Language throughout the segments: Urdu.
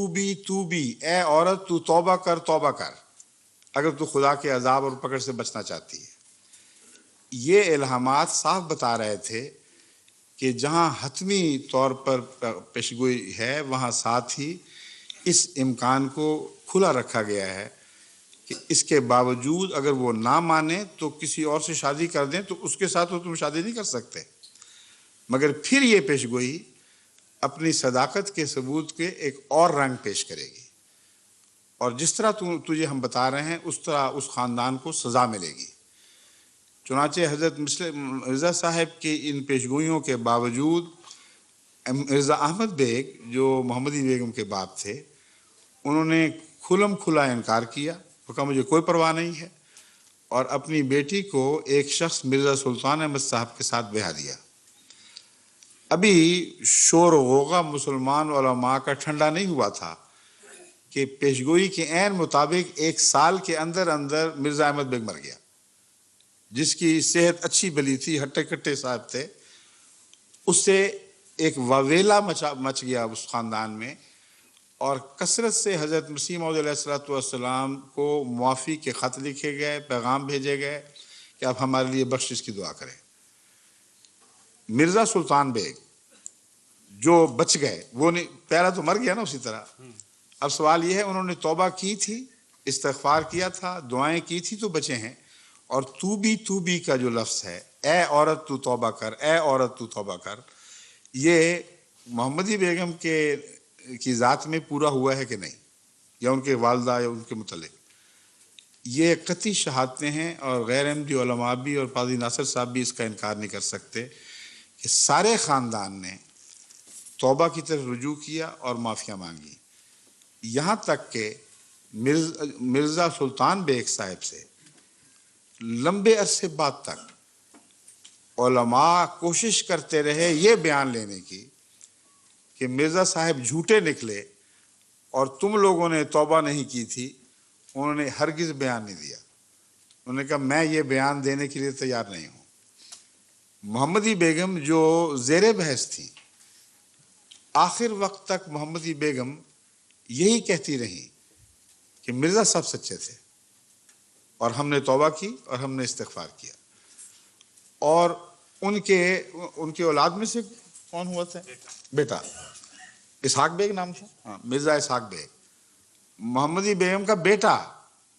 تو بھی اے عورت تو توبہ کر اگر تو خدا کے عذاب اور پکڑ سے بچنا چاہتی ہے۔ یہ الہامات صاف بتا رہے تھے کہ جہاں حتمی طور پر پیشگوئی ہے وہاں ساتھ ہی اس امکان کو کھلا رکھا گیا ہے کہ اس کے باوجود اگر وہ نہ مانے تو کسی اور سے شادی کر دیں تو اس کے ساتھ تو تم شادی نہیں کر سکتے، مگر پھر یہ پیشگوئی اپنی صداقت کے ثبوت کے ایک اور رنگ پیش کرے گی، اور جس طرح تجھے ہم بتا رہے ہیں اس طرح اس خاندان کو سزا ملے گی۔ چنانچہ حضرت مرزا صاحب کی ان پیشگوئیوں کے باوجود مرزا احمد بیگ جو محمدی بیگم کے باپ تھے انہوں نے کھلم کھلا انکار کیا، وہ کہا مجھے کوئی پرواہ نہیں ہے، اور اپنی بیٹی کو ایک شخص مرزا سلطان احمد صاحب کے ساتھ بیاہ دیا۔ ابھی شور و غوغا مسلمان علماء کا ٹھنڈا نہیں ہوا تھا کہ پیشگوئی کے عین مطابق 1 سال کے اندر اندر مرزا احمد بیگ مر گیا، جس کی صحت اچھی بلی تھی، ہٹے کٹے صاحب تھے۔ اس سے ایک واویلا مچ گیا اس خاندان میں، اور کثرت سے حضرت مسیح موعود علیہ السلام کو معافی کے خط لکھے گئے، پیغام بھیجے گئے کہ آپ ہمارے لیے بخشش کی دعا کریں۔ مرزا سلطان بیگ جو بچ گئے، وہ پہلا تو مر گیا نا اسی طرح۔ اب سوال یہ ہے انہوں نے توبہ کی تھی، استغفار کیا تھا، دعائیں کی تھی تو بچے ہیں، اور تو بھی کا جو لفظ ہے، اے عورت تو توبہ کر، اے عورت تو توبہ کر، یہ محمدی بیگم کی ذات میں پورا ہوا ہے کہ نہیں، یا ان کے والدہ یا ان کے متعلق؟ یہ قطعی شہادتیں ہیں، اور غیر احمدی علماء بھی اور قاضی ناصر صاحب بھی اس کا انکار نہیں کر سکتے کہ سارے خاندان نے توبہ کی طرف رجوع کیا اور معافیاں مانگی، یہاں تک کہ مرزا سلطان بیگ صاحب سے لمبے عرصے بعد تک علماء کوشش کرتے رہے یہ بیان لینے کی کہ مرزا صاحب جھوٹے نکلے اور تم لوگوں نے توبہ نہیں کی تھی۔ انہوں نے ہرگز بیان نہیں دیا، انہوں نے کہا میں یہ بیان دینے کے لیے تیار نہیں ہوں۔ محمدی بیگم جو زیر بحث تھی، آخر وقت تک محمدی بیگم یہی کہتی رہی کہ مرزا صاحب سچے تھے اور ہم نے توبہ کی اور ہم نے استغفار کیا۔ اور ان کے اولاد میں سے کون ہوا تھا؟ بیٹا اسحاق بیگ نام تھا، ہاں، مرزا اسحاق بیگ۔ محمدی بیگم کا بیٹا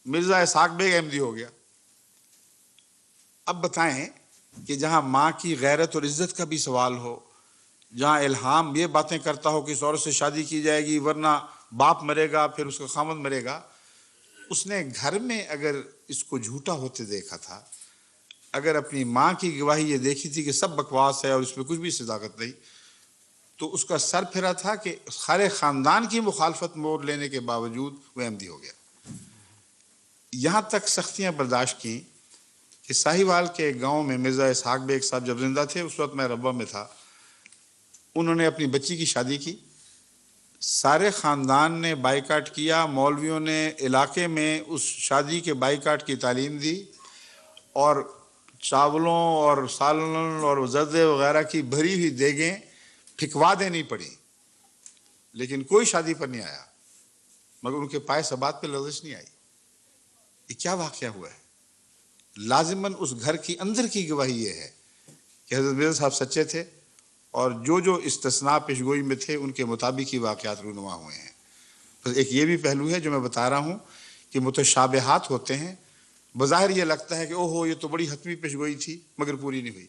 مرزا اسحاق بیگ احمدی ہو گیا۔ اب بتائیں کہ جہاں ماں کی غیرت اور عزت کا بھی سوال ہو، جہاں الہام یہ باتیں کرتا ہو کہ اس عورت سے شادی کی جائے گی ورنہ باپ مرے گا پھر اس کا خامند مرے گا، اس نے گھر میں اگر اس کو جھوٹا ہوتے دیکھا تھا، اگر اپنی ماں کی گواہی یہ دیکھی تھی کہ سب بکواس ہے اور اس میں کچھ بھی صداقت نہیں، تو اس کا سر پھرا تھا کہ سارے خاندان کی مخالفت مور لینے کے باوجود وہ احمدی ہو گیا۔ یہاں تک سختیاں برداشت کی کہ ساہیوال کے گاؤں میں مرزا اسحاق بیگ صاحب جب زندہ تھے، اس وقت میں ربوہ میں تھا، انہوں نے اپنی بچی کی شادی کی، سارے خاندان نے بائیکاٹ کیا، مولویوں نے علاقے میں اس شادی کے بائیکاٹ کی تعلیم دی، اور چاولوں اور سالن اور زردے وغیرہ کی بھری ہوئی دیگیں پھکوا دینی پڑی، لیکن کوئی شادی پر نہیں آیا، مگر ان کے پائے ثبات پہ لرزش نہیں آئی۔ یہ کیا واقعہ ہوا ہے؟ لازماً اس گھر کی اندر کی گواہی یہ ہے کہ حضرت مرزا صاحب سچے تھے، اور جو استثناء پیشگوئی میں تھے ان کے مطابق ہی واقعات رونما ہوئے ہیں۔ بس ایک یہ بھی پہلو ہے جو میں بتا رہا ہوں کہ متشابہات ہوتے ہیں، بظاہر یہ لگتا ہے کہ اوہو یہ تو بڑی حتمی پیشگوئی تھی مگر پوری نہیں ہوئی،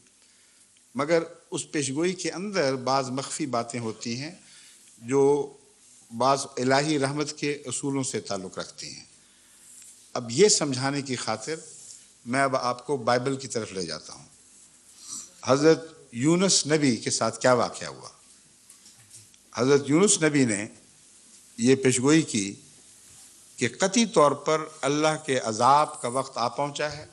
مگر اس پیشگوئی کے اندر بعض مخفی باتیں ہوتی ہیں جو بعض الہی رحمت کے اصولوں سے تعلق رکھتی ہیں۔ اب یہ سمجھانے کی خاطر میں اب آپ کو بائبل کی طرف لے جاتا ہوں۔ حضرت یونس نبی کے ساتھ کیا واقعہ ہوا؟ حضرت یونس نبی نے یہ پیشگوئی کی کہ قطعی طور پر اللہ کے عذاب کا وقت آ پہنچا ہے،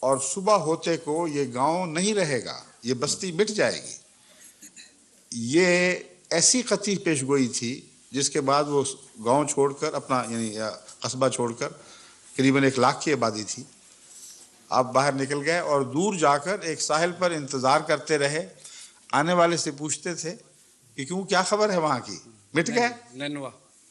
اور صبح ہوتے کو یہ گاؤں نہیں رہے گا، یہ بستی مٹ جائے گی۔ یہ ایسی قطعی پیشگوئی تھی جس کے بعد وہ گاؤں چھوڑ کر اپنا یعنی قصبہ چھوڑ کر، قریباً 1 لاکھ کی آبادی تھی، آپ باہر نکل گئے اور دور جا کر ایک ساحل پر انتظار کرتے رہے۔ آنے والے سے پوچھتے تھے کہ کیوں، کیا خبر ہے وہاں کی؟ مٹ گئے؟